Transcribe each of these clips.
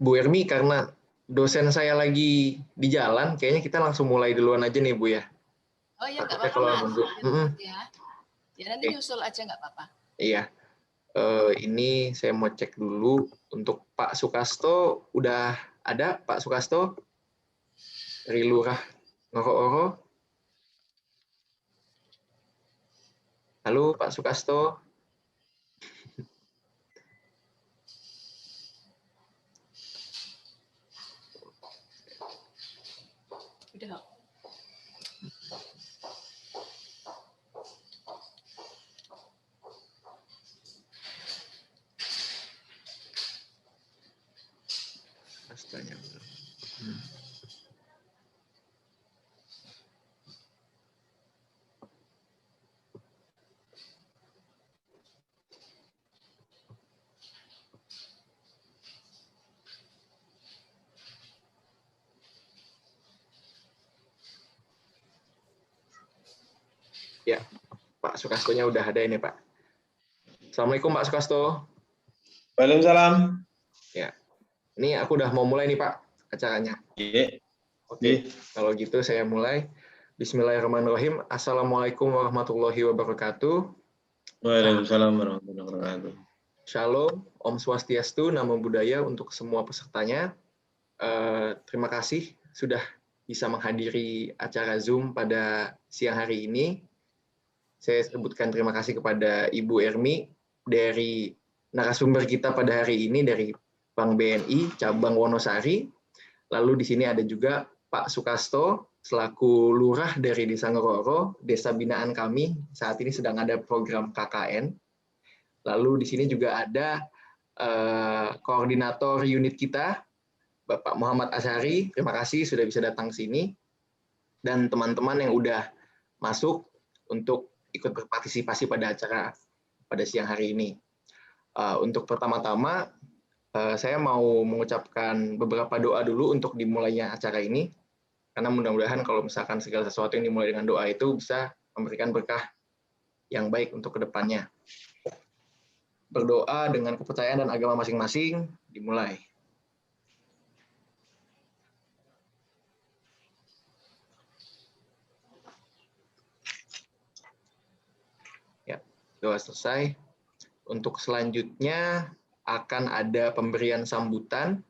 Bu Ermi, karena dosen saya lagi di jalan, kayaknya kita langsung mulai duluan aja nih, Bu ya. Oh iya, nggak Takutnya apa-apa, kalau Mas. nunggu. Ya. Ya, nanti nyusul aja nggak apa-apa. Iya. Ini saya mau cek dulu untuk Pak Sukasto. Udah ada Pak Sukasto? Dari Lurah Ngoro-Oro. Halo Pak Sukasto. Udah. Astanya belum. Ya, Pak Sukastonya udah ada ini, Pak. Assalamualaikum Pak Sukasto. Waalaikumsalam. Ya, ini aku udah mau mulai nih Pak acaranya. Iya. Oke, kalau gitu saya mulai. Bismillahirrahmanirrahim. Assalamualaikum warahmatullahi wabarakatuh. Waalaikumsalam warahmatullahi wabarakatuh. Shalom, Om Swastiastu, Namo Buddhaya untuk semua pesertanya. Terima kasih sudah bisa menghadiri acara Zoom pada siang hari ini. Saya sebutkan terima kasih kepada Ibu Ermi dari narasumber kita pada hari ini dari Bank BNI Cabang Wonosari. Lalu di sini ada juga Pak Sukasto selaku lurah dari Desa Ngoro-Oro, desa binaan kami. Saat ini sedang ada program KKN. Lalu di sini juga ada koordinator unit kita, Bapak Muhammad Azhari. Terima kasih sudah bisa datang ke sini. Dan teman-teman yang udah masuk untuk ikut berpartisipasi pada acara pada siang hari ini. Untuk pertama-tama, saya mau mengucapkan beberapa doa dulu untuk dimulainya acara ini. Karena mudah-mudahan kalau misalkan segala sesuatu yang dimulai dengan doa itu bisa memberikan berkah yang baik untuk kedepannya. Berdoa dengan kepercayaan dan agama masing-masing, dimulai. Ya, doa selesai. Untuk selanjutnya akan ada pemberian sambutan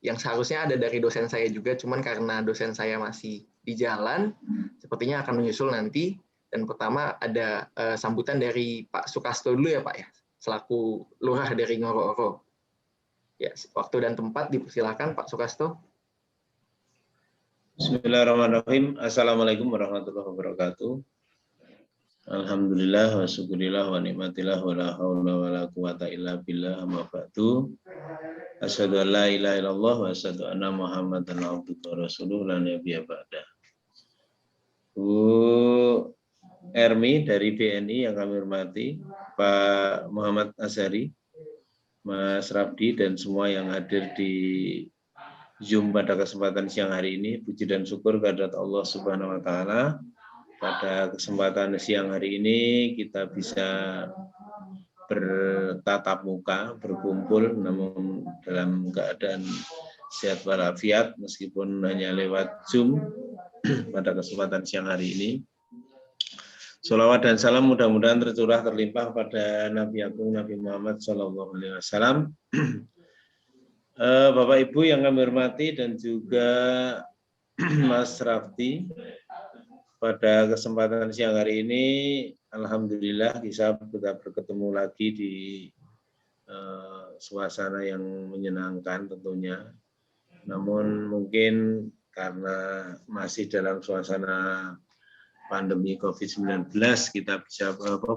yang seharusnya ada dari dosen saya juga, cuman karena dosen saya masih di jalan, sepertinya akan menyusul nanti. Dan pertama ada sambutan dari Pak Sukasto dulu ya Pak ya, selaku lurah dari Ngoro-Oro. Ya, waktu dan tempat dipersilakan Pak Sukasto. Bismillahirrahmanirrahim. Assalamualaikum warahmatullahi wabarakatuh. Alhamdulillah wa syukurillah wa nikmatillah wa la haula wa la quwata illa billah amma ba'du. Asyhadu an la ilaha illallah wa asyhadu anna Muhammadan abduhu wa rasuluhu la nabiyya ba'da. Bu Ermi dari BNI yang kami hormati, Pak Muhammad Azhari, Mas Rabdi dan semua yang hadir di Zoom pada kesempatan siang hari ini. Puji dan syukur kehadirat Allah Subhanahu wa taala. Pada kesempatan siang hari ini kita bisa bertatap muka, berkumpul namun dalam keadaan sehat walafiat meskipun hanya lewat Zoom pada kesempatan siang hari ini. Sholawat dan salam mudah-mudahan tercurah terlimpah pada Nabi Agung Nabi Muhammad SAW. Bapak Ibu yang kami hormati dan juga Mas Rafdi, pada kesempatan siang hari ini alhamdulillah kita bertemu lagi di suasana yang menyenangkan tentunya. Namun mungkin karena masih dalam suasana pandemi COVID-19 kita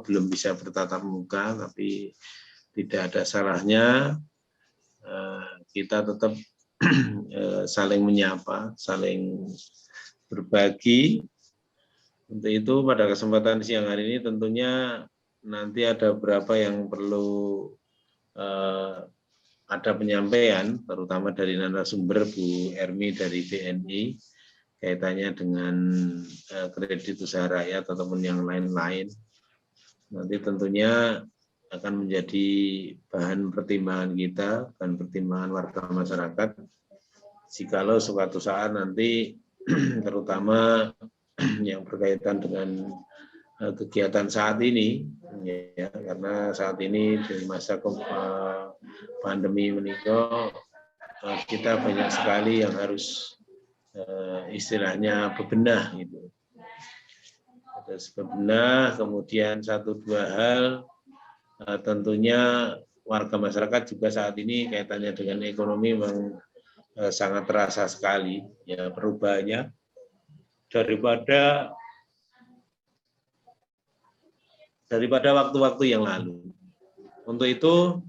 belum bisa bertatap muka, tapi tidak ada salahnya kita tetap saling menyapa, saling berbagi. Untuk itu pada kesempatan siang hari ini tentunya nanti ada beberapa yang perlu ada penyampaian, terutama dari narasumber Bu Ermi dari BNI, kaitannya dengan kredit usaha rakyat ataupun yang lain-lain. Nanti tentunya akan menjadi bahan pertimbangan kita, bahan pertimbangan warga masyarakat. Jikalau suatu saat nanti, terutama yang berkaitan dengan kegiatan saat ini, ya, karena saat ini di masa pandemi menikah, kita banyak sekali yang harus istilahnya bebenah gitu. Harus bebenah, kemudian 1-2 hal tentunya warga masyarakat juga saat ini kaitannya dengan ekonomi memang sangat terasa sekali ya perubahannya daripada waktu-waktu yang lalu. Untuk itu,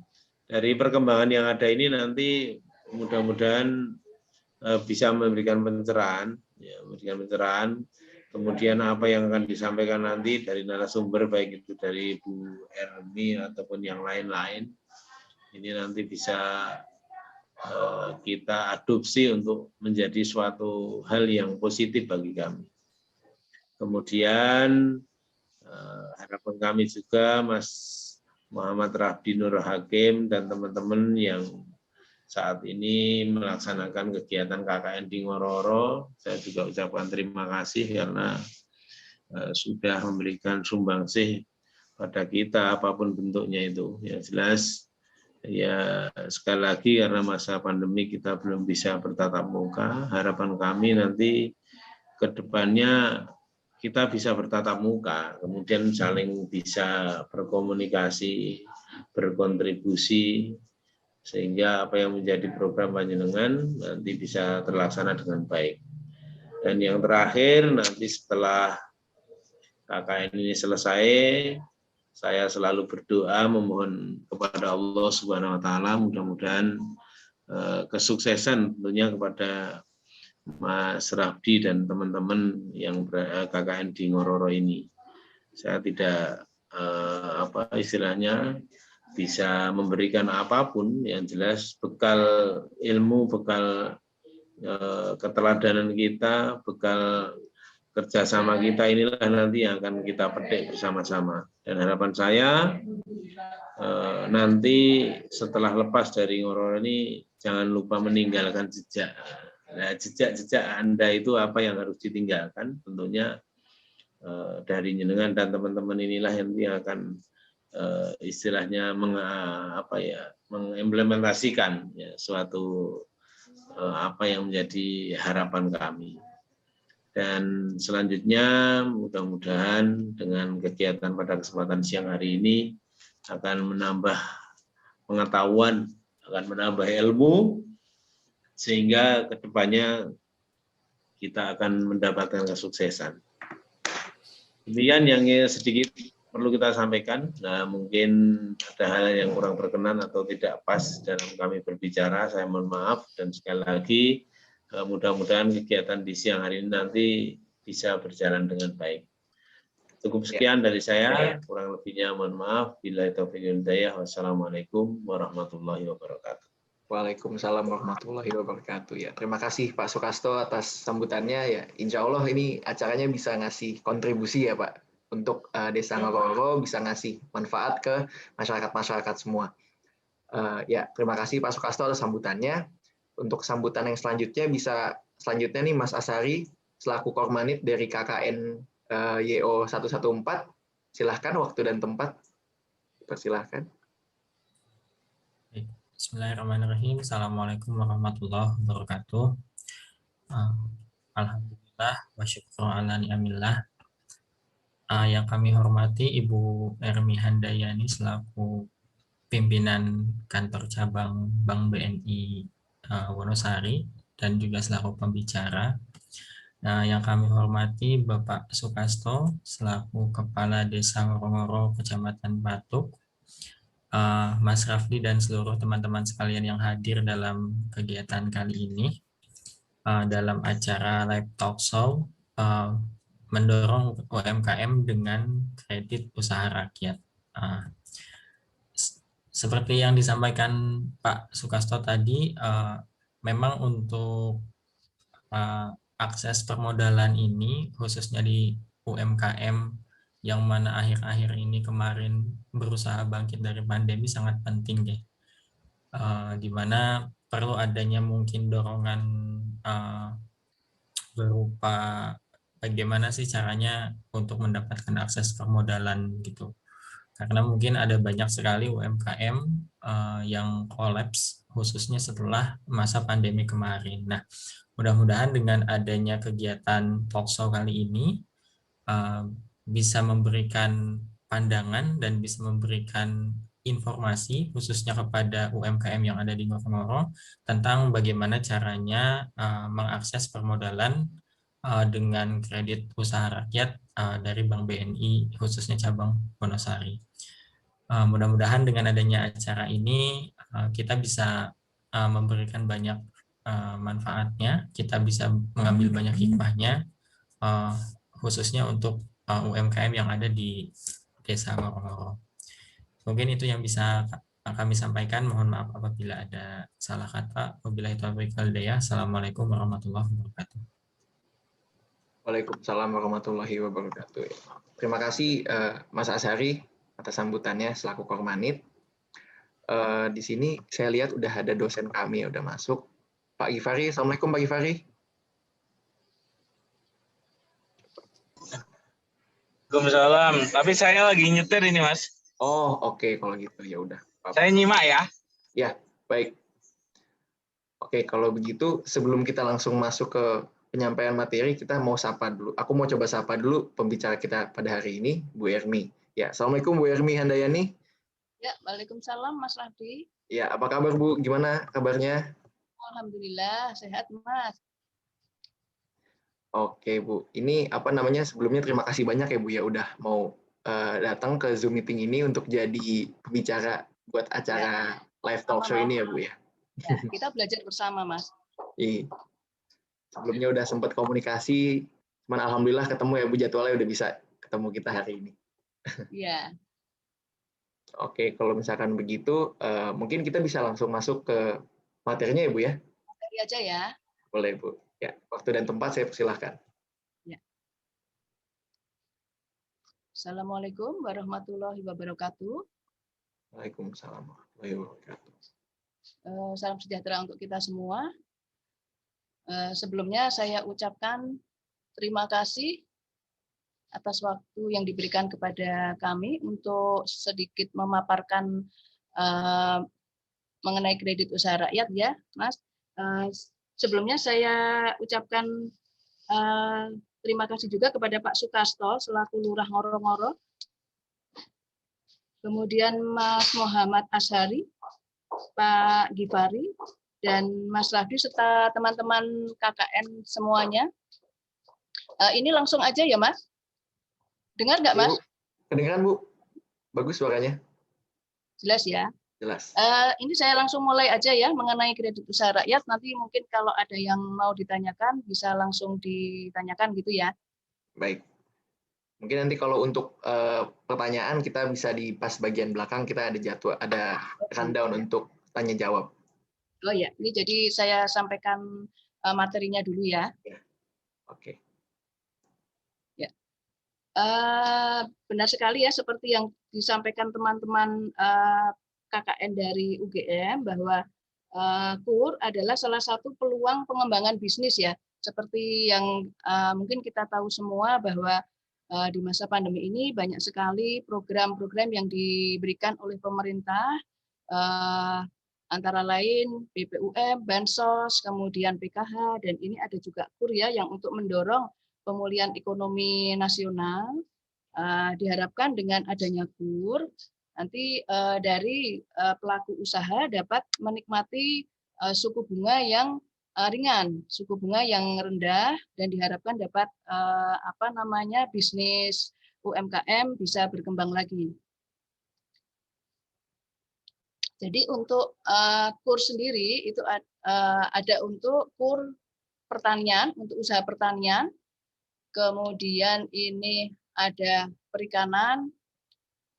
dari perkembangan yang ada ini nanti mudah-mudahan bisa memberikan pencerahan, kemudian apa yang akan disampaikan nanti dari narasumber, baik itu dari Bu Ermi ataupun yang lain-lain, ini nanti bisa kita adopsi untuk menjadi suatu hal yang positif bagi kami. Kemudian harapan kami juga Mas Muhammad Rafdi Nur Hakim dan teman-teman yang saat ini melaksanakan kegiatan KKN di Ngororo, saya juga ucapkan terima kasih karena sudah memberikan sumbangsih pada kita apapun bentuknya itu. Yang jelas ya sekali lagi karena masa pandemi kita belum bisa bertatap muka, harapan kami nanti ke depannya kita bisa bertatap muka, kemudian saling bisa berkomunikasi, berkontribusi, sehingga apa yang menjadi program panjenengan nanti bisa terlaksana dengan baik. Dan yang terakhir, nanti setelah KKN ini selesai, saya selalu berdoa memohon kepada Allah Subhanahu wa taala mudah-mudahan kesuksesan tentunya kepada Mas Rafdi dan teman-teman yang KKN di Ngororo ini. Saya tidak istilahnya bisa memberikan apapun, yang jelas bekal ilmu, bekal keteladanan kita, bekal kerjasama kita inilah nanti yang akan kita petik bersama-sama. Dan harapan saya nanti setelah lepas dari Ngororo ini jangan lupa meninggalkan jejak. Nah, jejak-jejak Anda itu apa yang harus ditinggalkan? Tentunya dari jenengan dan teman-teman inilah yang akan istilahnya mengimplementasikan ya, suatu apa yang menjadi harapan kami. Dan selanjutnya mudah-mudahan dengan kegiatan pada kesempatan siang hari ini akan menambah pengetahuan, akan menambah ilmu, sehingga kedepannya kita akan mendapatkan kesuksesan. Kemudian yang sedikit perlu kita sampaikan, nah mungkin ada hal yang kurang berkenan atau tidak pas dalam kami berbicara, saya mohon maaf, dan sekali lagi mudah-mudahan kegiatan di siang hari ini nanti bisa berjalan dengan baik. Cukup sekian dari saya, kurang lebihnya mohon maaf. Billahi taufiq wal hidayah. Wassalamualaikum warahmatullahi wabarakatuh. Waalaikumsalam warahmatullahi wabarakatuh. Ya, terima kasih Pak Sukasto atas sambutannya. Ya, insya Allah ini acaranya bisa ngasih kontribusi ya Pak untuk Desa Ngororo, bisa ngasih manfaat ke masyarakat semua. Ya, terima kasih Pak Sukasto atas sambutannya. Untuk sambutan yang selanjutnya nih Mas Asari selaku Kormanit dari KKN YO 114. Silahkan waktu dan tempat. Persilahkan. Bismillahirrahmanirrahim. Assalamualaikum warahmatullahi wabarakatuh. Alhamdulillah wa syukru ala ni'amillah. Yang kami hormati Ibu Ermi Handayani selaku pimpinan kantor cabang Bank BNI Wonosari dan juga selaku pembicara. Yang kami hormati Bapak Sukasto selaku Kepala Desa Ngororo Kecamatan Batuk, Mas Rafdi dan seluruh teman-teman sekalian yang hadir dalam kegiatan kali ini dalam acara Live Talk Show mendorong UMKM dengan kredit usaha rakyat. Seperti yang disampaikan Pak Sukasto tadi, memang untuk akses permodalan ini khususnya di UMKM yang mana akhir-akhir ini kemarin berusaha bangkit dari pandemi sangat penting deh. Di mana perlu adanya mungkin dorongan berupa bagaimana sih caranya untuk mendapatkan akses permodalan gitu. Karena mungkin ada banyak sekali UMKM yang kolaps khususnya setelah masa pandemi kemarin. Nah, mudah-mudahan dengan adanya kegiatan talkshow kali ini bisa memberikan pandangan dan bisa memberikan informasi khususnya kepada UMKM yang ada di Ngorongoro tentang bagaimana caranya mengakses permodalan dengan kredit usaha rakyat dari Bank BNI khususnya cabang Wonosari. Mudah-mudahan dengan adanya acara ini kita bisa memberikan banyak manfaatnya, kita bisa mengambil banyak hikmahnya, khususnya untuk UMKM yang ada di Desa Ngorongoro. Mungkin itu yang bisa kami sampaikan. Mohon maaf apabila ada salah kata. Wabillahi taufiq wal hidayah. Assalamualaikum warahmatullahi wabarakatuh. Waalaikumsalam warahmatullahi wabarakatuh. Terima kasih Mas Azhari atas sambutannya selaku Kormanit. Di sini saya lihat udah ada dosen kami yang udah masuk. Pak Gifari, Assalamualaikum Pak Gifari. Waalaikumsalam. Tapi saya lagi nyetir ini, Mas. Oh, oke. Kalau gitu ya udah. Saya nyimak ya. Ya, baik. Oke, kalau begitu sebelum kita langsung masuk ke penyampaian materi, kita mau sapa dulu. Aku mau coba sapa dulu pembicara kita pada hari ini, Bu Ermi. Ya, Assalamualaikum Bu Ermi Handayani. Ya, Waalaikumsalam Mas Rafdi. Ya, apa kabar Bu? Gimana kabarnya? Alhamdulillah sehat Mas. Oke Bu, ini apa namanya sebelumnya terima kasih banyak ya Bu ya udah mau datang ke Zoom meeting ini untuk jadi pembicara buat acara live talk show ini ya Bu ya. Ya, kita belajar bersama Mas. Iya. Sebelumnya udah sempat komunikasi, cuman alhamdulillah ketemu ya Bu, jadwalnya udah bisa ketemu kita hari ini. Iya. Oke, kalau misalkan begitu, mungkin kita bisa langsung masuk ke materinya ya Bu ya. Materi aja ya. Boleh Bu. Ya, waktu dan tempat saya persilahkan. Ya. Assalamualaikum warahmatullahi wabarakatuh. Waalaikumsalam warahmatullahi wabarakatuh. Salam sejahtera untuk kita semua. Sebelumnya saya ucapkan terima kasih atas waktu yang diberikan kepada kami untuk sedikit memaparkan mengenai kredit usaha rakyat ya, Mas. Sebelumnya saya ucapkan terima kasih juga kepada Pak Sukasto selaku Lurah Ngorongoro, kemudian Mas Muhammad Azhari, Pak Gifari, dan Mas Rafdi serta teman-teman KKN semuanya. Ini langsung aja ya Mas. Dengar nggak Mas? Kedengaran Bu? Bagus suaranya. Jelas ya? Jelas. Ini saya langsung mulai aja ya mengenai kredit usaha rakyat. Nanti mungkin kalau ada yang mau ditanyakan bisa langsung ditanyakan gitu ya. Baik. Mungkin nanti kalau untuk pertanyaan kita bisa di pas bagian belakang kita ada jadwal, ada rundown untuk tanya jawab. Oh ya, ini jadi saya sampaikan materinya dulu ya. Oke. Ya. Benar sekali ya seperti yang disampaikan teman-teman KKN dari UGM bahwa KUR adalah salah satu peluang pengembangan bisnis ya. Seperti yang mungkin kita tahu semua bahwa di masa pandemi ini banyak sekali program-program yang diberikan oleh pemerintah, antara lain BPUM, Bansos, kemudian PKH, dan ini ada juga KUR ya yang untuk mendorong pemulihan ekonomi nasional. Diharapkan dengan adanya KUR, nanti dari pelaku usaha dapat menikmati suku bunga yang ringan, suku bunga yang rendah, dan diharapkan dapat bisnis UMKM bisa berkembang lagi. Jadi untuk KUR sendiri itu ada untuk KUR pertanian, untuk usaha pertanian, kemudian ini ada perikanan,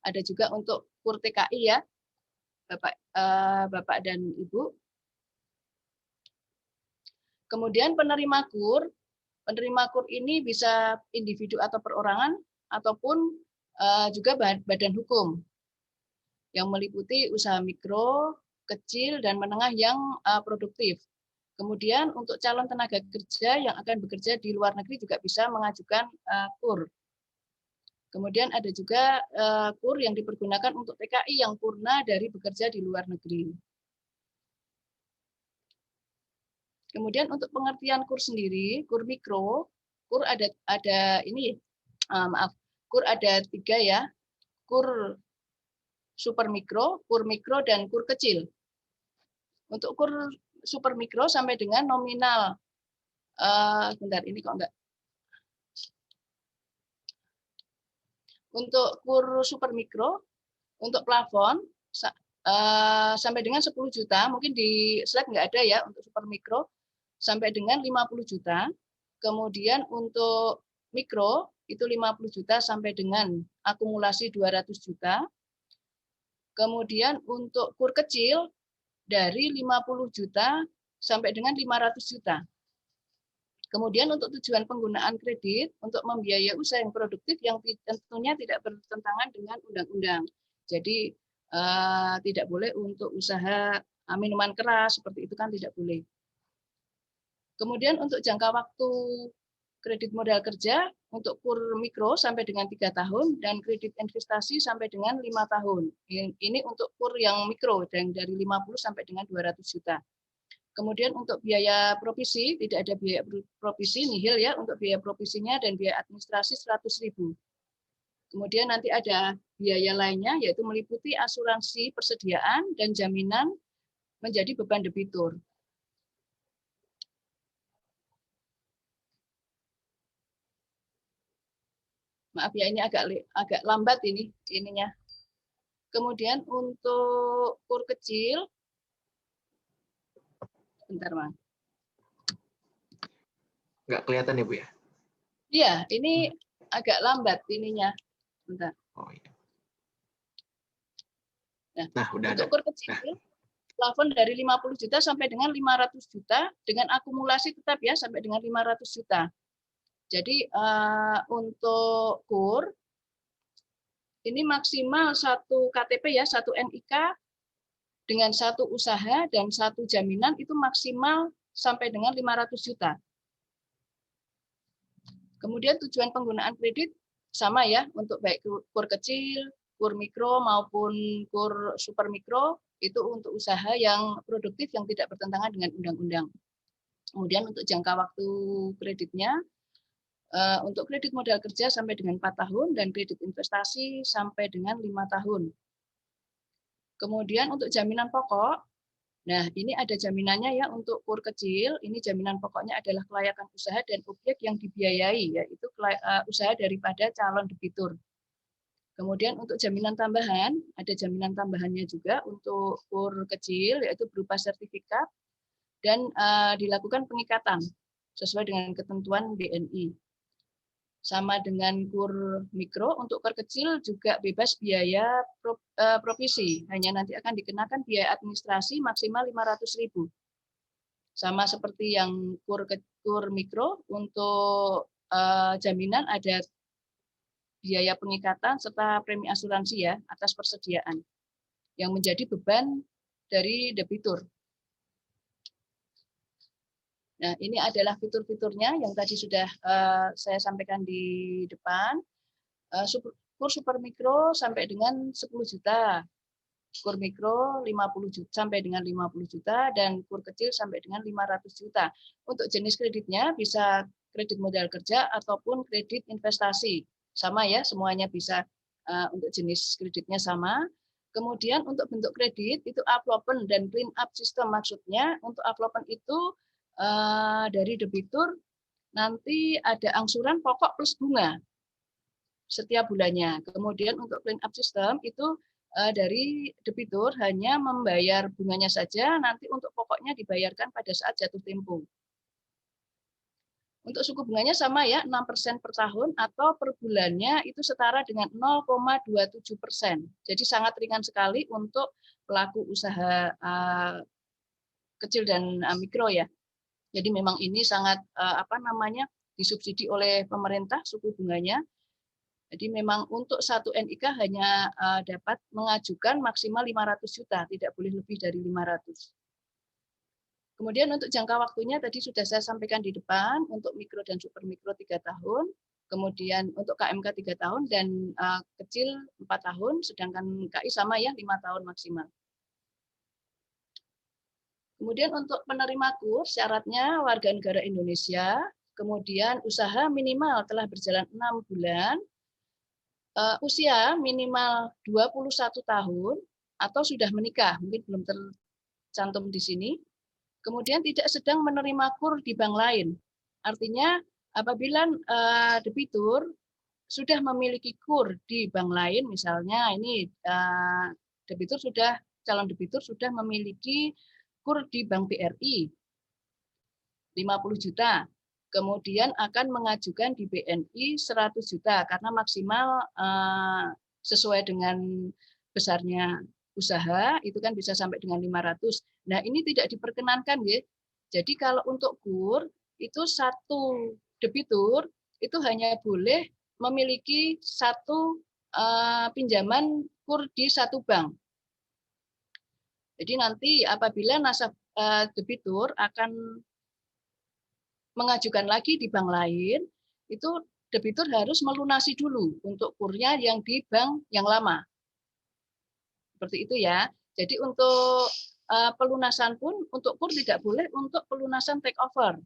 ada juga untuk KUR TKI ya, Bapak dan Ibu. Kemudian penerima KUR ini bisa individu atau perorangan ataupun juga badan hukum yang meliputi usaha mikro, kecil, dan menengah yang produktif. Kemudian untuk calon tenaga kerja yang akan bekerja di luar negeri juga bisa mengajukan KUR. Kemudian ada juga KUR yang dipergunakan untuk TKI yang purna dari bekerja di luar negeri. Kemudian untuk pengertian KUR sendiri, KUR mikro, KUR ada ini, KUR ada 3 ya, KUR super mikro, KUR mikro, dan KUR kecil. Untuk KUR super mikro sampai dengan nominal, bentar ini kok enggak. Untuk KUR super mikro, untuk plafon sampai dengan 10 juta, mungkin di slide nggak ada ya untuk super mikro, sampai dengan 50 juta. Kemudian untuk mikro itu 50 juta sampai dengan akumulasi 200 juta. Kemudian untuk KUR kecil dari 50 juta sampai dengan 500 juta. Kemudian untuk tujuan penggunaan kredit untuk membiayai usaha yang produktif yang tentunya tidak bertentangan dengan undang-undang. Jadi tidak boleh untuk usaha minuman keras seperti itu kan tidak boleh. Kemudian untuk jangka waktu kredit modal kerja untuk KUR mikro sampai dengan 3 tahun dan kredit investasi sampai dengan 5 tahun. Ini untuk KUR yang mikro yang dari 50 sampai dengan 200 juta. Kemudian untuk biaya provisi, tidak ada biaya provisi, nihil ya, untuk biaya provisinya dan biaya administrasi 100.000. Kemudian nanti ada biaya lainnya, yaitu meliputi asuransi persediaan dan jaminan menjadi beban debitur. Maaf ya, ini agak lambat ininya. Kemudian untuk KUR kecil, bentar, Bang. Nggak kelihatan ya, Bu ya? Iya, ini agak lambat ininya. Bentar. Oh iya. Nah, udah untuk ada. KUR kecil, plafon dari 50 juta sampai dengan 500 juta dengan akumulasi tetap ya sampai dengan 500 juta. Jadi untuk KUR ini maksimal 1 KTP ya, 1 NIK dengan 1 usaha dan 1 jaminan itu maksimal sampai dengan 500 juta. Kemudian tujuan penggunaan kredit sama ya untuk baik KUR kecil, KUR mikro maupun KUR super mikro itu untuk usaha yang produktif yang tidak bertentangan dengan undang-undang. Kemudian untuk jangka waktu kreditnya untuk kredit modal kerja sampai dengan 4 tahun dan kredit investasi sampai dengan 5 tahun. Kemudian untuk jaminan pokok, nah ini ada jaminannya ya untuk KUR kecil, ini jaminan pokoknya adalah kelayakan usaha dan objek yang dibiayai, yaitu usaha daripada calon debitur. Kemudian untuk jaminan tambahan, ada jaminan tambahannya juga untuk KUR kecil, yaitu berupa sertifikat dan dilakukan pengikatan sesuai dengan ketentuan BNI. Sama dengan KUR mikro, untuk KUR kecil juga bebas biaya provisi, hanya nanti akan dikenakan biaya administrasi maksimal 500.000. Sama seperti yang KUR mikro, untuk jaminan ada biaya pengikatan serta premi asuransi ya atas persediaan yang menjadi beban dari debitur. Nah, ini adalah fitur-fiturnya yang tadi sudah saya sampaikan di depan. KUR super mikro sampai dengan 10 juta. KUR mikro 50 juta sampai dengan 50 juta dan KUR kecil sampai dengan 500 juta. Untuk jenis kreditnya bisa kredit modal kerja ataupun kredit investasi. Sama ya, semuanya bisa untuk jenis kreditnya sama. Kemudian untuk bentuk kredit itu uploadment dan clean up system, maksudnya untuk uploadment itu dari debitur nanti ada angsuran pokok plus bunga setiap bulannya. Kemudian untuk clean up system itu dari debitur hanya membayar bunganya saja, nanti untuk pokoknya dibayarkan pada saat jatuh tempo. Untuk suku bunganya sama ya, 6% per tahun atau per bulannya itu setara dengan 0,27%. Jadi sangat ringan sekali untuk pelaku usaha kecil dan mikro ya. Jadi memang ini sangat disubsidi oleh pemerintah suku bunganya. Jadi memang untuk satu NIK hanya dapat mengajukan maksimal 500 juta, tidak boleh lebih dari 500. Kemudian untuk jangka waktunya tadi sudah saya sampaikan di depan, untuk mikro dan super mikro 3 tahun, kemudian untuk KMK 3 tahun, dan kecil 4 tahun, sedangkan KI sama ya 5 tahun maksimal. Kemudian untuk penerima kurs, syaratnya warga negara Indonesia, kemudian usaha minimal telah berjalan 6 bulan, usia minimal 21 tahun, atau sudah menikah, mungkin belum tercantum di sini. Kemudian tidak sedang menerima kur di bank lain. Artinya apabila debitur sudah memiliki kur di bank lain, misalnya ini calon debitur sudah memiliki kur di Bank BRI 50 juta, kemudian akan mengajukan di BNI 100 juta karena maksimal sesuai dengan besarnya usaha itu kan bisa sampai dengan 500. Nah, ini tidak diperkenankan ya. Jadi kalau untuk kur itu satu debitur itu hanya boleh memiliki satu pinjaman kur di satu bank. Jadi nanti apabila nasabah debitur akan mengajukan lagi di bank lain, itu debitur harus melunasi dulu untuk kurnya yang di bank yang lama. Seperti itu ya. Jadi untuk pelunasan pun untuk kur tidak boleh untuk pelunasan take over.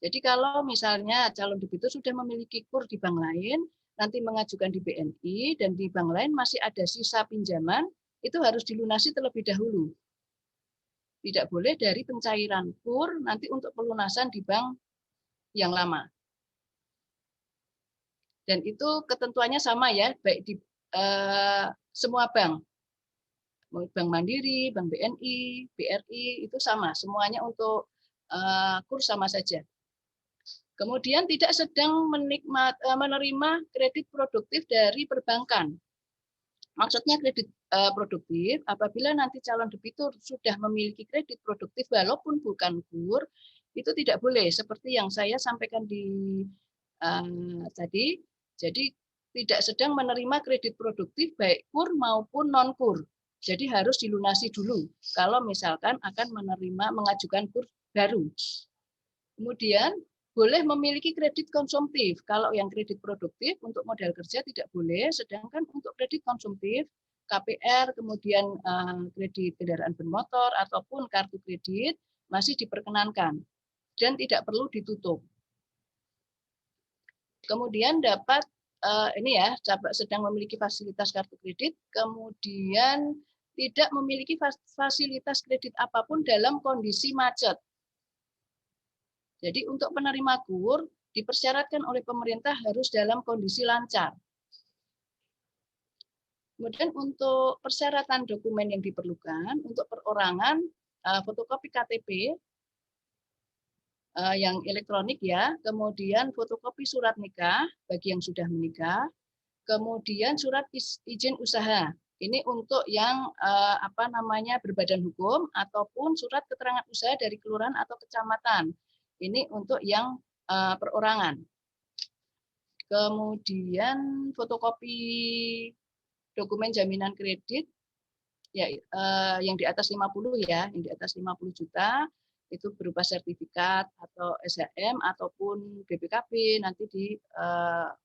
Jadi kalau misalnya calon debitur sudah memiliki kur di bank lain, nanti mengajukan di BNI dan di bank lain masih ada sisa pinjaman, itu harus dilunasi terlebih dahulu. Tidak boleh dari pencairan kur nanti untuk pelunasan di bank yang lama. Dan itu ketentuannya sama ya, baik di semua bank. Bank Mandiri, Bank BNI, BRI, itu sama. Semuanya untuk kur sama saja. Kemudian tidak sedang menerima kredit produktif dari perbankan. Maksudnya kredit produktif, apabila nanti calon debitur sudah memiliki kredit produktif walaupun bukan kur, itu tidak boleh. Seperti yang saya sampaikan di tadi, jadi tidak sedang menerima kredit produktif baik kur maupun non-kur. Jadi harus dilunasi dulu kalau misalkan akan mengajukan kur baru. Kemudian boleh memiliki kredit konsumtif. Kalau yang kredit produktif untuk modal kerja tidak boleh, sedangkan untuk kredit konsumtif, KPR, kemudian kredit kendaraan bermotor ataupun kartu kredit masih diperkenankan dan tidak perlu ditutup. Kemudian dapat ini ya, sedang memiliki fasilitas kartu kredit, kemudian tidak memiliki fasilitas kredit apapun dalam kondisi macet. Jadi untuk penerima kur dipersyaratkan oleh pemerintah harus dalam kondisi lancar. Kemudian untuk persyaratan dokumen yang diperlukan untuk perorangan, fotokopi KTP yang elektronik ya, kemudian fotokopi surat nikah bagi yang sudah menikah, kemudian surat izin usaha. Ini untuk yang berbadan hukum ataupun surat keterangan usaha dari kelurahan atau kecamatan. Ini untuk yang perorangan. Kemudian fotokopi dokumen jaminan kredit ya yang di atas 50 ya, yang di atas 50 juta itu berupa sertifikat atau SHM ataupun BPKB nanti di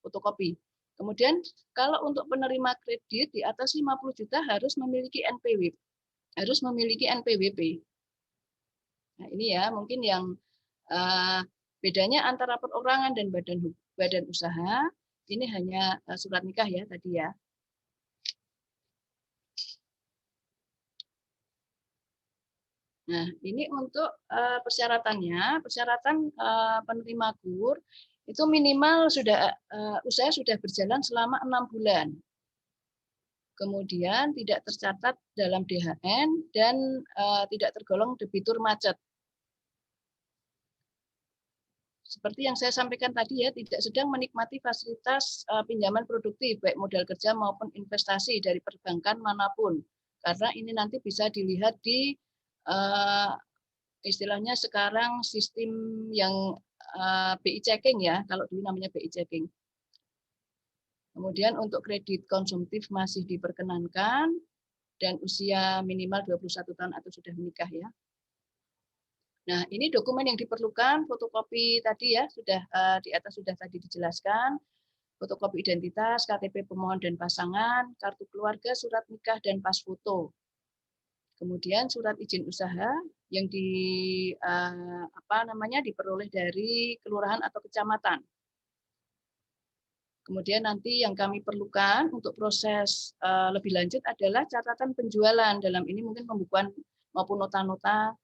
fotokopi. Kemudian kalau untuk penerima kredit di atas 50 juta harus memiliki NPWP. Harus memiliki NPWP. Nah, ini ya mungkin yang bedanya antara perorangan dan badan usaha ini hanya surat nikah ya tadi ya. Nah, ini untuk persyaratannya, persyaratan penerima kur itu minimal usaha sudah berjalan selama 6 bulan. Kemudian tidak tercatat dalam DHN dan tidak tergolong debitur macet. Seperti yang saya sampaikan tadi ya, tidak sedang menikmati fasilitas pinjaman produktif baik modal kerja maupun investasi dari perbankan manapun. Karena ini nanti bisa dilihat di istilahnya sekarang sistem yang BI checking ya, kalau dulu namanya BI checking. Kemudian untuk kredit konsumtif masih diperkenankan dan usia minimal 21 tahun atau sudah menikah ya. Nah, ini dokumen yang diperlukan, fotokopi tadi ya, sudah di atas sudah tadi dijelaskan, fotokopi identitas, KTP pemohon dan pasangan, kartu keluarga, surat nikah dan pas foto. Kemudian surat izin usaha yang diperoleh dari kelurahan atau kecamatan. Kemudian nanti yang kami perlukan untuk proses lebih lanjut adalah catatan penjualan. Dalam ini mungkin pembukuan maupun nota-nota.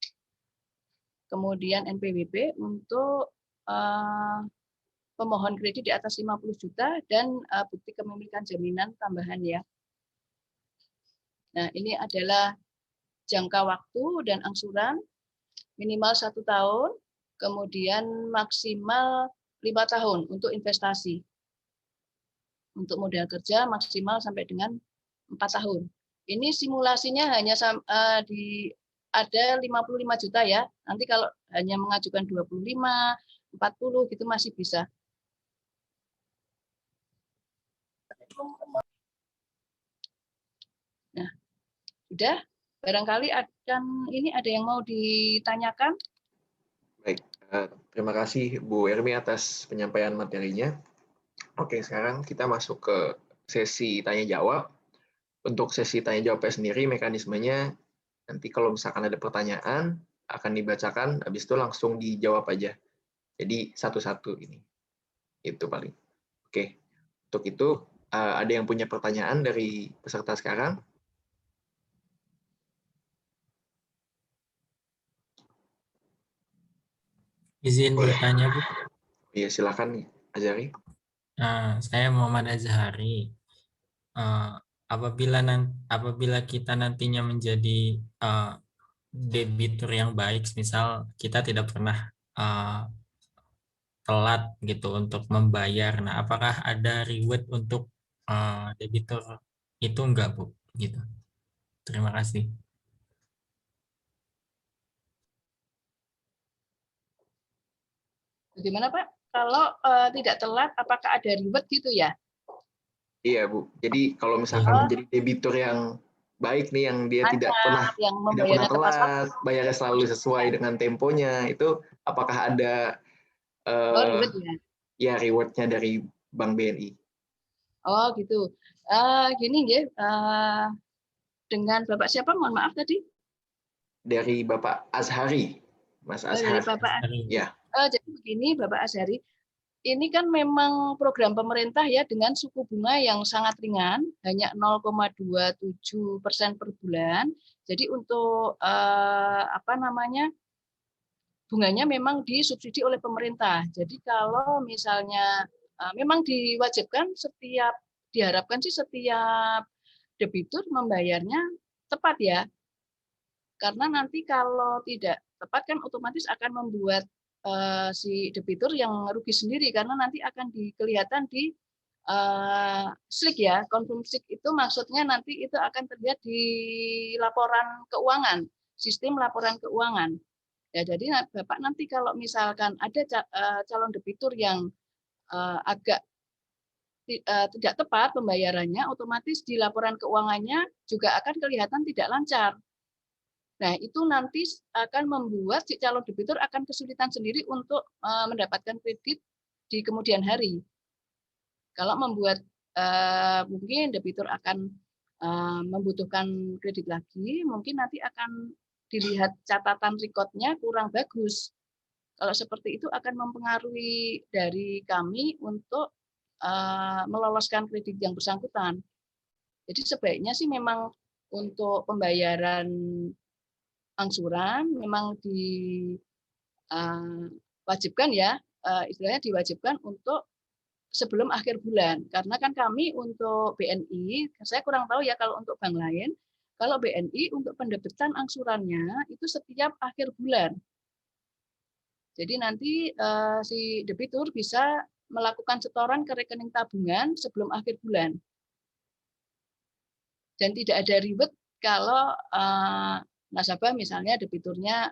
Kemudian NPWP untuk pemohon kredit di atas 50 juta dan bukti kepemilikan jaminan tambahan ya. Nah, ini adalah jangka waktu dan angsuran minimal 1 tahun, kemudian maksimal 5 tahun untuk investasi. Untuk modal kerja maksimal sampai dengan 4 tahun. Ini simulasinya hanya ada 55 juta ya. Nanti kalau hanya mengajukan 25, 40 gitu masih bisa. Nah, sudah. Barangkali ada yang mau ditanyakan? Baik, terima kasih Bu Ermi atas penyampaian materinya. Oke, sekarang kita masuk ke sesi tanya-jawab. Untuk sesi tanya-jawabnya sendiri, mekanismenya nanti kalau misalkan ada pertanyaan, akan dibacakan, habis itu langsung dijawab aja. Jadi satu-satu ini. Itu paling. Oke, untuk itu ada yang punya pertanyaan dari peserta sekarang? Izin Boleh. bertanya, Bu. Iya, silakan Azhari. Saya Muhammad Azhari. Apabila kita nantinya menjadi debitur yang baik, misal kita tidak pernah telat gitu untuk membayar. Nah, apakah ada reward untuk debitur itu enggak, Bu? Gitu. Terima kasih. Bagaimana Pak? Kalau tidak telat, apakah ada reward gitu ya? Iya, Bu. Jadi kalau misalkan menjadi debitur yang baik nih, yang dia tidak pernah telat, bayarnya selalu sesuai dengan temponya, itu apakah ada reward ya? Ya, reward-nya dari Bank BNI? Oh gitu. Gini ya, dengan Bapak siapa? Mohon maaf tadi. Dari Bapak Azhari, Mas Dari Azhar. Bapak. Ya. Jadi begini, Bapak Azhari, ini kan memang program pemerintah ya dengan suku bunga yang sangat ringan, hanya 0,27% per bulan. Jadi untuk bunganya memang disubsidi oleh pemerintah. Jadi kalau misalnya memang diharapkan sih setiap debitur membayarnya tepat ya. Karena nanti kalau tidak tepat kan otomatis akan membuat si debitur yang rugi sendiri karena nanti akan kelihatan di SLIK ya. Confirm SLIK itu maksudnya nanti itu akan terlihat di laporan keuangan, sistem laporan keuangan. Ya, jadi Bapak nanti kalau misalkan ada calon debitur yang agak tidak tepat pembayarannya, otomatis di laporan keuangannya juga akan kelihatan tidak lancar. Nah, itu nanti akan membuat si calon debitur akan kesulitan sendiri untuk mendapatkan kredit di kemudian hari. Kalau membuat mungkin debitur akan membutuhkan kredit lagi, mungkin nanti akan dilihat catatan rekodnya kurang bagus. Kalau seperti itu akan mempengaruhi dari kami untuk meloloskan kredit yang bersangkutan. Jadi sebaiknya sih memang untuk pembayaran angsuran memang diwajibkan ya, istilahnya diwajibkan untuk sebelum akhir bulan. Karena kan kami untuk BNI, saya kurang tahu ya kalau untuk bank lain, kalau BNI untuk pendebitan angsurannya itu setiap akhir bulan. Jadi nanti si debitur bisa melakukan setoran ke rekening tabungan sebelum akhir bulan. Dan tidak ada reward kalau nasabah misalnya debiturnya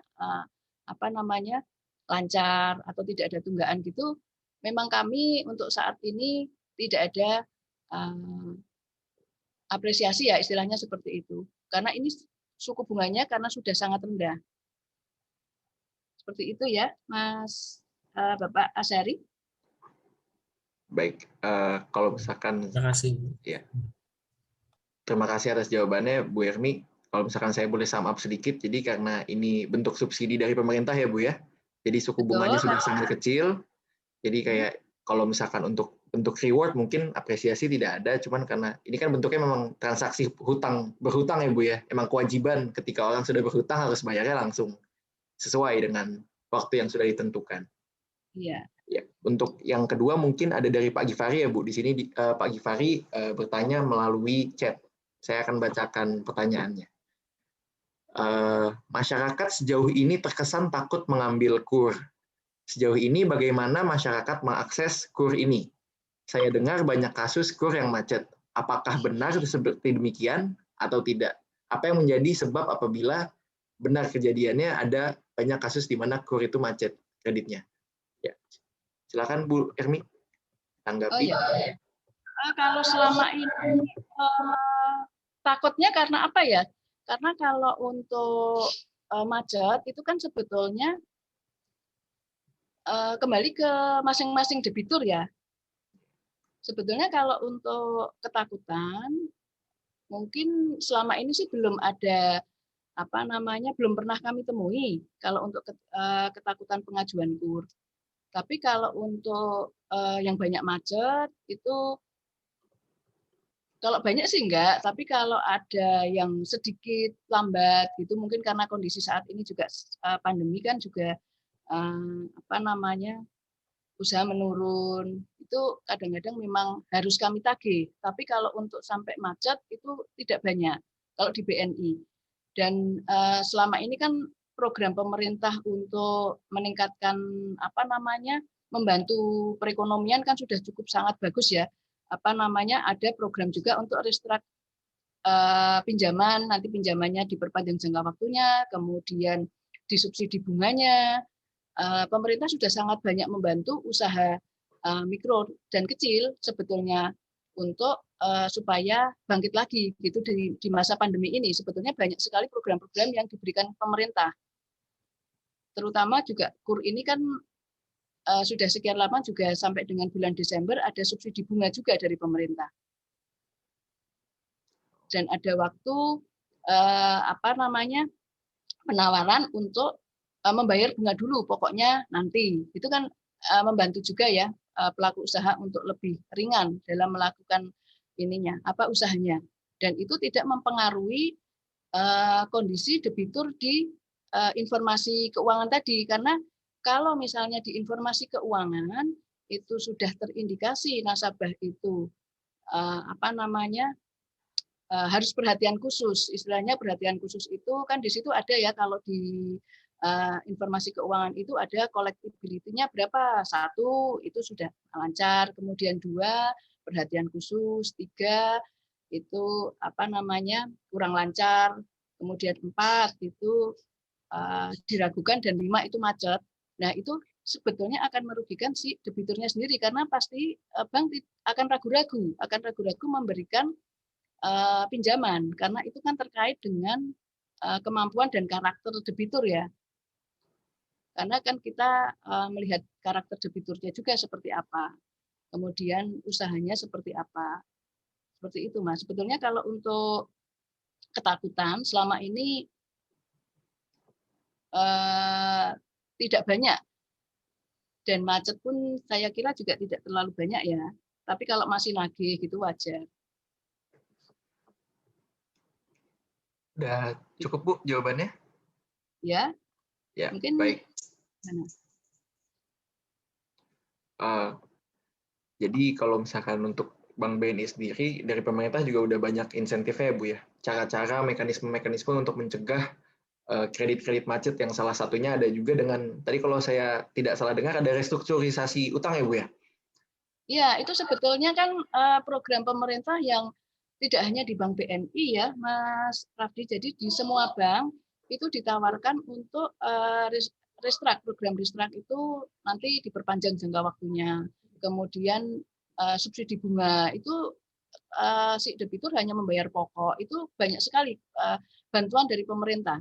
lancar atau tidak ada tunggakan gitu. Memang kami untuk saat ini tidak ada apresiasi ya, istilahnya seperti itu. Karena ini suku bunganya karena sudah sangat rendah. Seperti itu ya, Mas Bapak Azhari. Baik, kalau misalkan Terima kasih. ya, terima kasih atas jawabannya, Bu Ermi. Kalau misalkan saya boleh sum up sedikit, jadi karena ini bentuk subsidi dari pemerintah ya Bu ya, jadi suku bunganya sudah sangat kecil, jadi kayak kalau misalkan untuk reward mungkin apresiasi tidak ada, cuman karena ini kan bentuknya memang transaksi berhutang ya Bu ya, emang kewajiban ketika orang sudah berhutang harus bayarnya langsung sesuai dengan waktu yang sudah ditentukan. Iya. Ya, untuk yang kedua mungkin ada dari Pak Gifari ya Bu. Di sini Pak Gifari bertanya melalui chat. Saya akan bacakan pertanyaannya. Masyarakat sejauh ini terkesan takut mengambil KUR. Sejauh ini bagaimana masyarakat mengakses KUR ini? Saya dengar banyak kasus KUR yang macet. Apakah benar seperti demikian atau tidak? Apa yang menjadi sebab apabila benar kejadiannya ada banyak kasus di mana KUR itu macet kreditnya? Ya. Silakan Bu Ermi tanggapi. Oh ya. Kalau selama ini takutnya karena apa ya? Karena kalau untuk macet itu kan sebetulnya kembali ke masing-masing debitur ya. Sebetulnya kalau untuk ketakutan mungkin selama ini sih belum ada belum pernah kami temui kalau untuk ketakutan pengajuan KUR. Tapi kalau untuk yang banyak macet itu kalau banyak sih enggak, tapi kalau ada yang sedikit lambat gitu mungkin karena kondisi saat ini juga pandemi kan juga usaha menurun. Itu kadang-kadang memang harus kami tagih. Tapi kalau untuk sampai macet itu tidak banyak kalau di BNI. Dan selama ini kan program pemerintah untuk meningkatkan membantu perekonomian kan sudah cukup sangat bagus ya. Ada program juga untuk restruct pinjaman, nanti pinjamannya diperpanjang jangka waktunya, kemudian disubsidi bunganya. Pemerintah sudah sangat banyak membantu usaha mikro dan kecil sebetulnya untuk supaya bangkit lagi gitu di masa pandemi ini. Sebetulnya banyak sekali program-program yang diberikan pemerintah. Terutama juga KUR ini kan sudah sekian lama juga sampai dengan bulan Desember ada subsidi bunga juga dari pemerintah. Dan ada waktu penawaran untuk membayar bunga dulu pokoknya nanti. Itu kan membantu juga ya pelaku usaha untuk lebih ringan dalam melakukan usahanya. Dan itu tidak mempengaruhi kondisi debitur di informasi keuangan tadi, karena kalau misalnya di informasi keuangan itu sudah terindikasi nasabah itu harus perhatian khusus. Istilahnya perhatian khusus itu kan di situ ada ya, kalau di informasi keuangan itu ada collectibility-nya berapa. 1 itu sudah lancar, kemudian 2 perhatian khusus, 3 itu kurang lancar, kemudian 4 itu diragukan, dan 5 itu macet. Nah, itu sebetulnya akan merugikan si debiturnya sendiri, karena pasti bank akan ragu-ragu memberikan pinjaman, karena itu kan terkait dengan kemampuan dan karakter debitur ya. Karena kan kita melihat karakter debiturnya juga seperti apa, kemudian usahanya seperti apa. Seperti itu, Mas. Sebetulnya kalau untuk ketakutan selama ini tidak banyak, dan macet pun saya kira juga tidak terlalu banyak ya. Tapi kalau masih nagih gitu wajar. Udah cukup Bu jawabannya? Ya. Ya, mungkin baik. Jadi kalau misalkan untuk Bank BNI sendiri dari pemerintah juga udah banyak insentifnya ya Bu ya. Cara-cara, mekanisme-mekanisme untuk mencegah kredit-kredit macet, yang salah satunya ada juga dengan, tadi kalau saya tidak salah dengar, ada restrukturisasi utang ya Bu ya? Ya, itu sebetulnya kan program pemerintah yang tidak hanya di Bank BNI ya, Mas Rafdi. Jadi di semua bank itu ditawarkan untuk restruct, program restruct itu nanti diperpanjang jangka waktunya. Kemudian subsidi bunga itu si debitur hanya membayar pokok, itu banyak sekali bantuan dari pemerintah.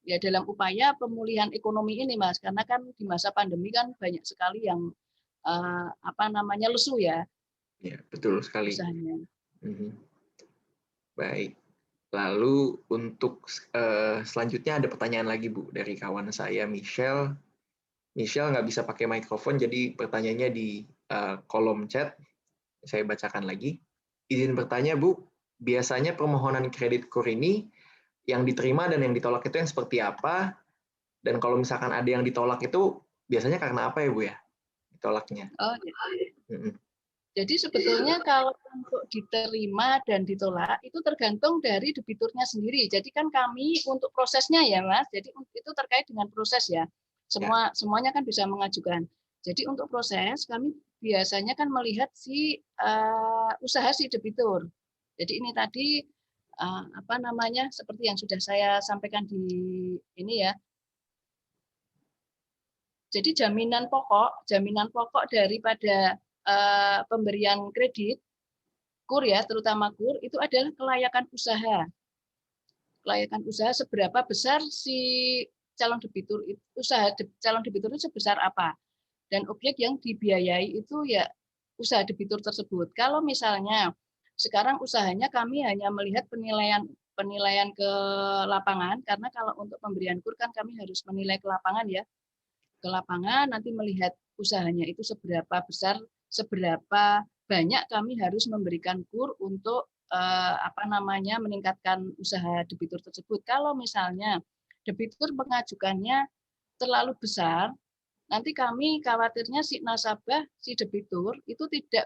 Ya dalam upaya pemulihan ekonomi ini, Mas, karena kan di masa pandemi kan banyak sekali yang lesu ya. Ya, betul sekali. Usahanya. Baik. Lalu untuk selanjutnya ada pertanyaan lagi, Bu, dari kawan saya, Michelle. Michelle nggak bisa pakai mikrofon, jadi pertanyaannya di kolom chat. Saya bacakan lagi. Izin bertanya, Bu, biasanya permohonan kredit KUR ini yang diterima dan yang ditolak itu yang seperti apa? Dan kalau misalkan ada yang ditolak itu biasanya karena apa ya, Bu ya? Ditolaknya. Oh, ya. Jadi sebetulnya kalau untuk diterima dan ditolak itu tergantung dari debiturnya sendiri. Jadi kan kami untuk prosesnya ya, Mas. Jadi itu terkait dengan proses ya. Semuanya kan bisa mengajukan. Jadi untuk proses kami biasanya kan melihat usaha si debitur. Jadi ini tadi seperti yang sudah saya sampaikan di ini ya. Jadi jaminan pokok daripada pemberian kredit KUR ya, terutama KUR itu adalah kelayakan usaha. Kelayakan usaha seberapa besar si calon debitur itu, calon debitur itu sebesar apa. Dan objek yang dibiayai itu ya usaha debitur tersebut. Kalau misalnya sekarang usahanya kami hanya melihat penilaian ke lapangan, karena kalau untuk pemberian KUR kan kami harus menilai ke lapangan ya. Ke lapangan nanti melihat usahanya itu seberapa besar, seberapa banyak kami harus memberikan KUR untuk meningkatkan usaha debitur tersebut. Kalau misalnya debitur mengajukannya terlalu besar, nanti kami khawatirnya si nasabah, si debitur itu tidak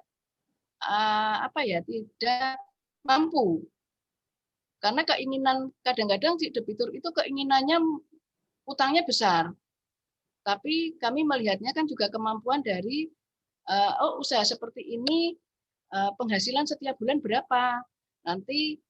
tidak mampu. Karena keinginan kadang-kadang si debitur itu keinginannya utangnya besar. Tapi kami melihatnya kan juga kemampuan dari usaha seperti ini penghasilan setiap bulan berapa, nanti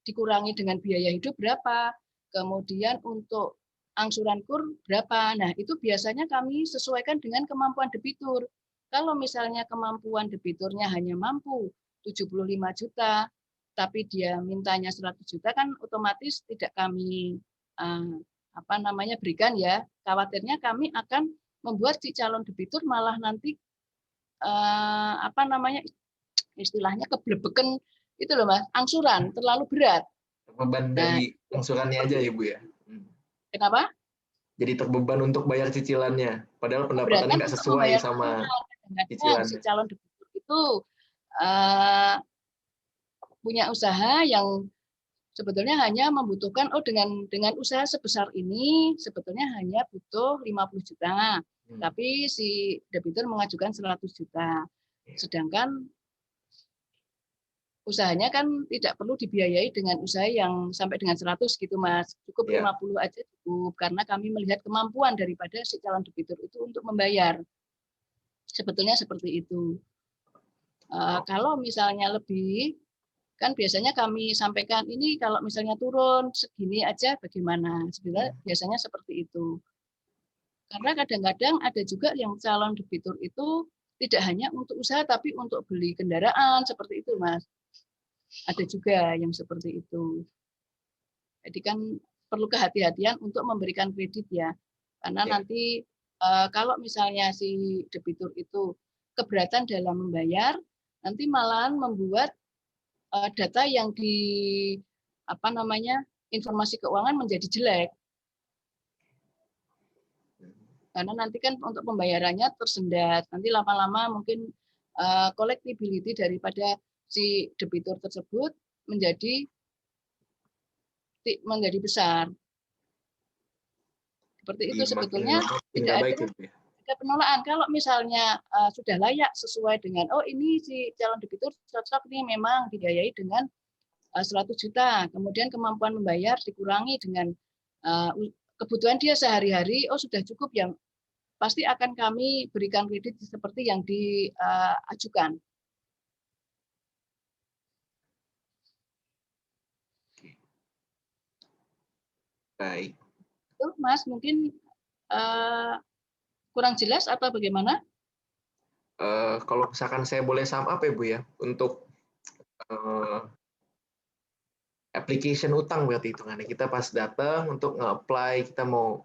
dikurangi dengan biaya hidup berapa, kemudian untuk angsuran KUR berapa. Nah, itu biasanya kami sesuaikan dengan kemampuan debitur. Kalau misalnya kemampuan debiturnya hanya mampu 75 juta, tapi dia mintanya 100 juta, kan otomatis tidak kami berikan ya. Khawatirnya kami akan membuat si calon debitur malah nanti istilahnya keblebekan itu loh, Mas, angsuran terlalu berat. Terbeban dari angsurannya aja ya, Bu ya. Kenapa? Jadi terbeban untuk bayar cicilannya, padahal pendapatannya nggak sesuai sama cicilannya. Si calon debitur itu punya usaha yang sebetulnya hanya membutuhkan dengan usaha sebesar ini sebetulnya hanya butuh 50 juta. Tapi si debitur mengajukan 100 juta. Sedangkan usahanya kan tidak perlu dibiayai dengan usaha yang sampai dengan 100 gitu, Mas. Cukup 50 aja cukup, karena kami melihat kemampuan daripada si calon debitur itu untuk membayar. Sebetulnya seperti itu. Kalau misalnya lebih, kan biasanya kami sampaikan ini kalau misalnya turun segini aja bagaimana. Sebenarnya biasanya seperti itu. Karena kadang-kadang ada juga yang calon debitur itu tidak hanya untuk usaha tapi untuk beli kendaraan seperti itu, Mas. Ada juga yang seperti itu. Jadi kan perlu kehati-hatian untuk memberikan kredit ya. Karena nanti kalau misalnya si debitur itu keberatan dalam membayar, nanti malahan membuat data yang informasi keuangan menjadi jelek. Karena nanti kan untuk pembayarannya tersendat. Nanti lama-lama mungkin collectibility daripada si debitur tersebut menjadi besar. Seperti itu sebetulnya tidak ada penolakan. Kalau misalnya sudah layak sesuai dengan ini si calon debitur cocok nih memang dibiayai dengan 100 juta, kemudian kemampuan membayar dikurangi dengan kebutuhan dia sehari-hari, sudah cukup, yang pasti akan kami berikan kredit seperti yang diajukan. Baik. Itu, Mas, mungkin kurang jelas atau bagaimana? kalau misalkan saya boleh sum up ya Bu ya, untuk application utang berarti hitungannya. Kita pas datang untuk nge-apply, kita mau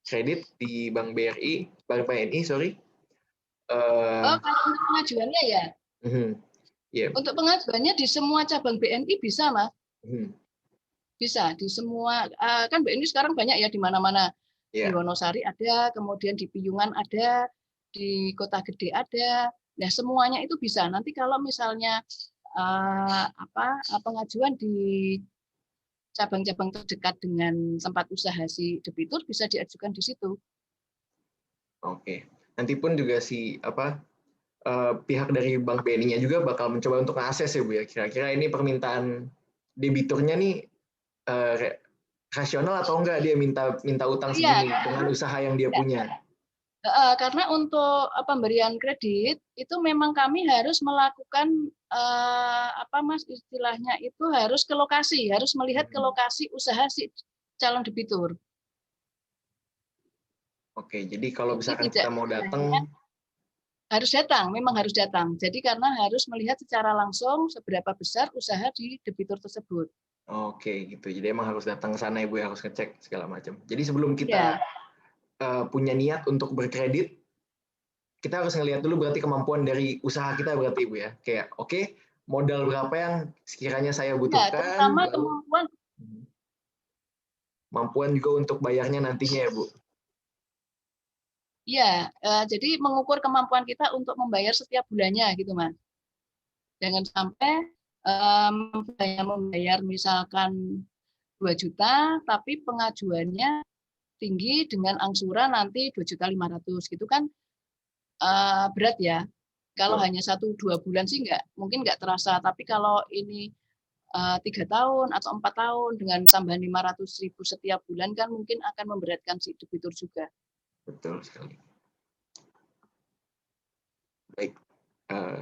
kredit di Bank BNI, sorry. Oh, kalau untuk pengajuannya ya? Yeah. Untuk pengajuannya di semua cabang BNI bisa, Mas? Bisa, di semua. Kan BNI sekarang banyak ya, di mana-mana. Di Wonosari ada, kemudian di Piyungan ada, di Kota Gede ada. Nah, semuanya itu bisa. Nanti kalau misalnya pengajuan di cabang-cabang terdekat dengan tempat usaha si debitur bisa diajukan di situ. Oke. Nanti pun juga pihak dari Bank BNI-nya juga bakal mencoba untuk mengakses ya Bu ya. Kira-kira ini permintaan debiturnya nih rasional atau enggak dia minta utang segini dengan usaha yang dia punya. Karena untuk pemberian kredit itu memang kami harus melakukan Mas, istilahnya itu harus ke lokasi, harus melihat ke lokasi usaha si calon debitur. Oke, jadi kalau misalkan kita mau datang harus datang, memang harus datang. Jadi karena harus melihat secara langsung seberapa besar usaha di debitur tersebut. Oke, gitu. Jadi emang harus datang ke sana Ibu, harus ngecek segala macam. Jadi sebelum kita punya niat untuk berkredit, kita harus ngelihat dulu berarti kemampuan dari usaha kita berarti Ibu ya. Kayak oke, modal berapa yang sekiranya saya butuhkan. Terutama kemampuan juga untuk bayarnya nantinya ya Bu. Iya, jadi mengukur kemampuan kita untuk membayar setiap bulannya gitu Mas. Jangan sampai membayar misalkan 2 juta, tapi pengajuannya tinggi dengan angsuran nanti 2.500.000 gitu kan berat ya. Kalau hanya 1-2 bulan sih mungkin nggak terasa, tapi kalau ini 3 tahun atau 4 tahun dengan tambahan 500.000 setiap bulan kan mungkin akan memberatkan si debitur juga. Betul sekali. Baik,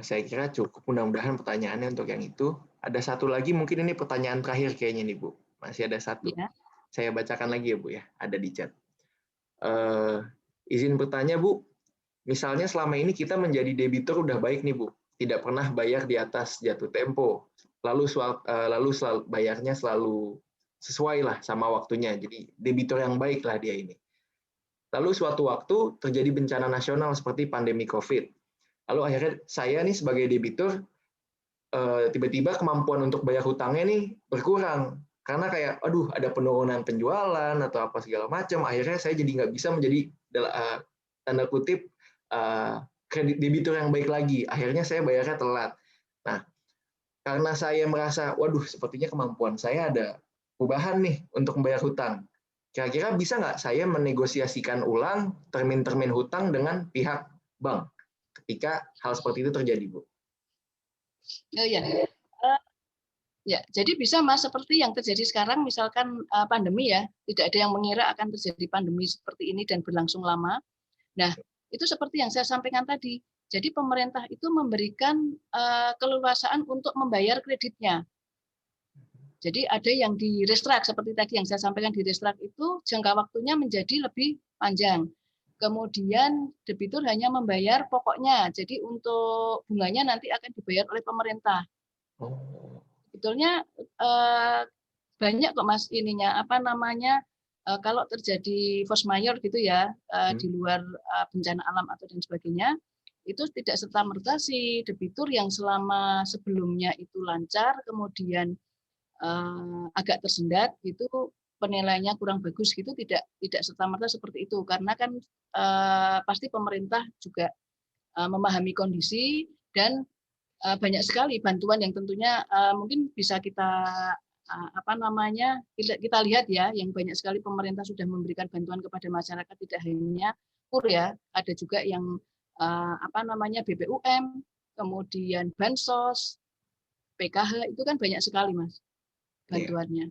saya kira cukup mudah-mudahan pertanyaannya untuk yang itu. Ada satu lagi mungkin ini pertanyaan terakhir kayaknya nih Bu. Masih ada satu. Ya. Saya bacakan lagi ya Bu ya, ada di chat. Izin bertanya Bu, misalnya selama ini kita menjadi debitur udah baik nih Bu, tidak pernah bayar di atas jatuh tempo, lalu bayarnya selalu sesuai lah sama waktunya, jadi debitur yang baik lah dia ini. Lalu suatu waktu terjadi bencana nasional seperti pandemi COVID. Lalu akhirnya saya nih sebagai debitur tiba-tiba kemampuan untuk bayar hutangnya nih berkurang karena kayak aduh ada penurunan penjualan atau apa segala macam. Akhirnya saya jadi nggak bisa menjadi tanda kutip kredit debitur yang baik lagi. Akhirnya saya bayarnya telat. Nah, karena saya merasa waduh sepertinya kemampuan saya ada perubahan nih untuk membayar hutang. Kira-kira bisa nggak saya menegosiasikan ulang termin-termin hutang dengan pihak bank ketika hal seperti itu terjadi, Bu? Ya, jadi bisa Mas seperti yang terjadi sekarang, misalkan pandemi ya, tidak ada yang mengira akan terjadi pandemi seperti ini dan berlangsung lama. Nah, itu seperti yang saya sampaikan tadi. Jadi pemerintah itu memberikan keleluasaan untuk membayar kreditnya. Jadi ada yang di restruct seperti tadi yang saya sampaikan, di restruct itu jangka waktunya menjadi lebih panjang. Kemudian debitur hanya membayar pokoknya. Jadi untuk bunganya nanti akan dibayar oleh pemerintah. Sebetulnya banyak kok Mas ininya kalau terjadi force majeure gitu ya di luar bencana alam atau dan sebagainya, itu tidak serta-merta si debitur yang selama sebelumnya itu lancar kemudian agak tersendat gitu, penilaiannya kurang bagus gitu, tidak serta-merta seperti itu, karena kan pasti pemerintah juga memahami kondisi dan banyak sekali bantuan yang tentunya mungkin bisa kita kita lihat ya, yang banyak sekali pemerintah sudah memberikan bantuan kepada masyarakat, tidak hanya KUR ya, ada juga yang BPUM, kemudian bansos, PKH, itu kan banyak sekali Mas bantuannya.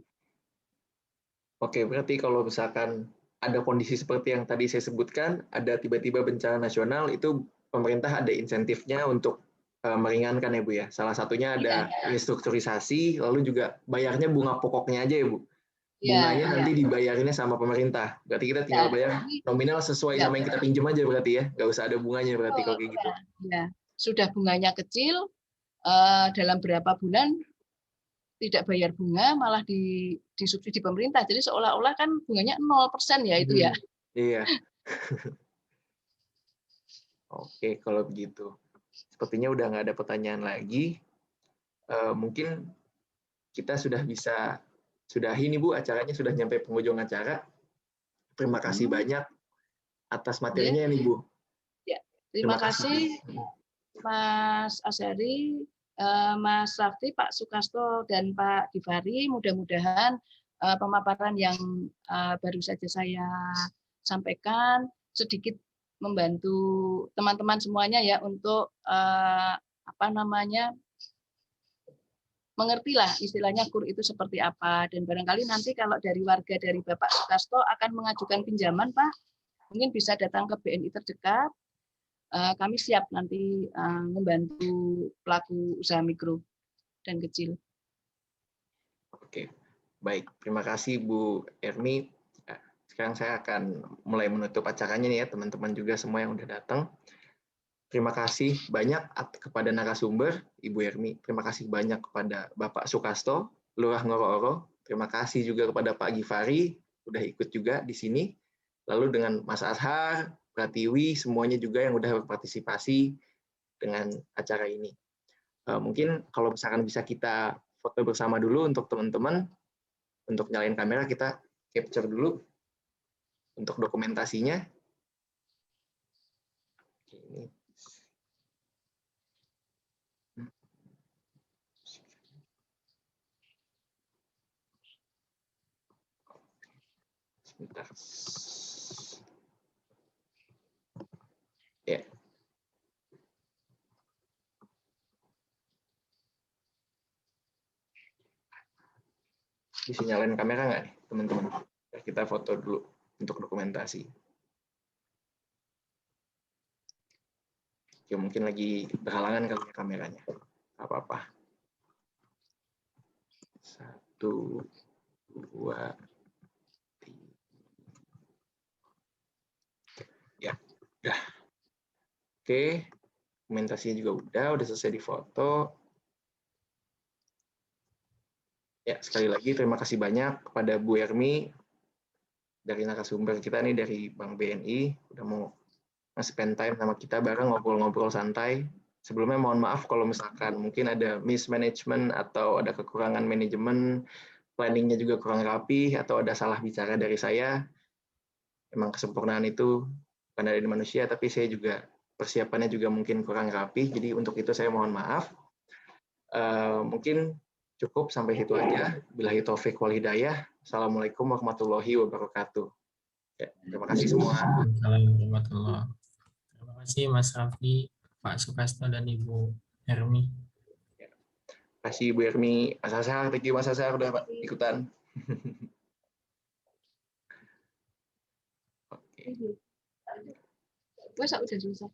Oke, berarti kalau misalkan ada kondisi seperti yang tadi saya sebutkan, ada tiba-tiba bencana nasional, itu pemerintah ada insentifnya untuk meringankan ya Bu ya. Salah satunya ada restrukturisasi, lalu juga bayarnya bunga pokoknya aja ya Bu. bunganya ya. nanti dibayarinnya sama pemerintah. Berarti kita tinggal Ya, bayar nominal sesuai ya. sama yang kita pinjam aja berarti ya. Nggak usah ada bunganya berarti kalau kayak gitu. Ya. Sudah bunganya kecil, dalam berapa bulan tidak bayar bunga, malah disubsidi pemerintah. Jadi seolah-olah kan bunganya 0% ya itu ya. Iya. Oke, kalau begitu. Sepertinya udah nggak ada pertanyaan lagi. Mungkin kita sudah bisa sudahi nih Bu, acaranya sudah nyampe penghujung acara. Terima kasih banyak atas materinya nih Bu. Ya, terima kasih Mas Asyari, Mas Raffi, Pak Sukasto, dan Pak Givari. Mudah-mudahan pemaparan yang baru saja saya sampaikan sedikit membantu teman-teman semuanya ya untuk mengertilah istilahnya KUR itu seperti apa. Dan barangkali nanti kalau dari warga dari Bapak Sukasto akan mengajukan pinjaman, Pak, mungkin bisa datang ke BNI terdekat. Kami siap nanti membantu pelaku usaha mikro dan kecil. Oke, baik. Terima kasih Bu Ermi. Sekarang saya akan mulai menutup acaranya nih ya, teman-teman juga semua yang udah datang. Terima kasih banyak kepada narasumber, Ibu Ermi. Terima kasih banyak kepada Bapak Sukasto, Lurah Ngoro-Oro. Terima kasih juga kepada Pak Givari, udah ikut juga di sini. Lalu dengan Mas Azhar, Pratiwi, semuanya juga yang udah berpartisipasi dengan acara ini. Mungkin kalau misalkan bisa kita foto bersama dulu untuk teman-teman, untuk nyalain kamera kita capture dulu untuk dokumentasinya. Ini. Sebentar. Ya. Bisa nyalain kamera nggak nih, teman-teman? Kita foto dulu untuk dokumentasi. Oke, mungkin lagi berhalangan kali ya kameranya. Apa-apa. 1, 2, 3. Ya, udah. Oke, dokumentasinya juga udah selesai difoto. Ya, sekali lagi terima kasih banyak kepada Bu Ermi dari narasumber kita nih dari Bank BNI udah mau spend time sama kita bareng ngobrol-ngobrol santai. Sebelumnya mohon maaf kalau misalkan mungkin ada mismanagement atau ada kekurangan manajemen, planningnya juga kurang rapi atau ada salah bicara dari saya. Memang kesempurnaan itu bukan dari manusia, tapi saya juga persiapannya juga mungkin kurang rapi. Jadi untuk itu saya mohon maaf. Mungkin cukup sampai situ aja. Billahi taufik wal hidayah. Assalamualaikum warahmatullahi wabarakatuh. Ya, terima kasih semua. Terima kasih Mas Raffi, Pak Sukasto, dan Ibu Ermi. Terima kasih Ibu Ermi. Mas Azhar, thank you Mas Azhar udah ikutan. Oke. Gue udah selesai.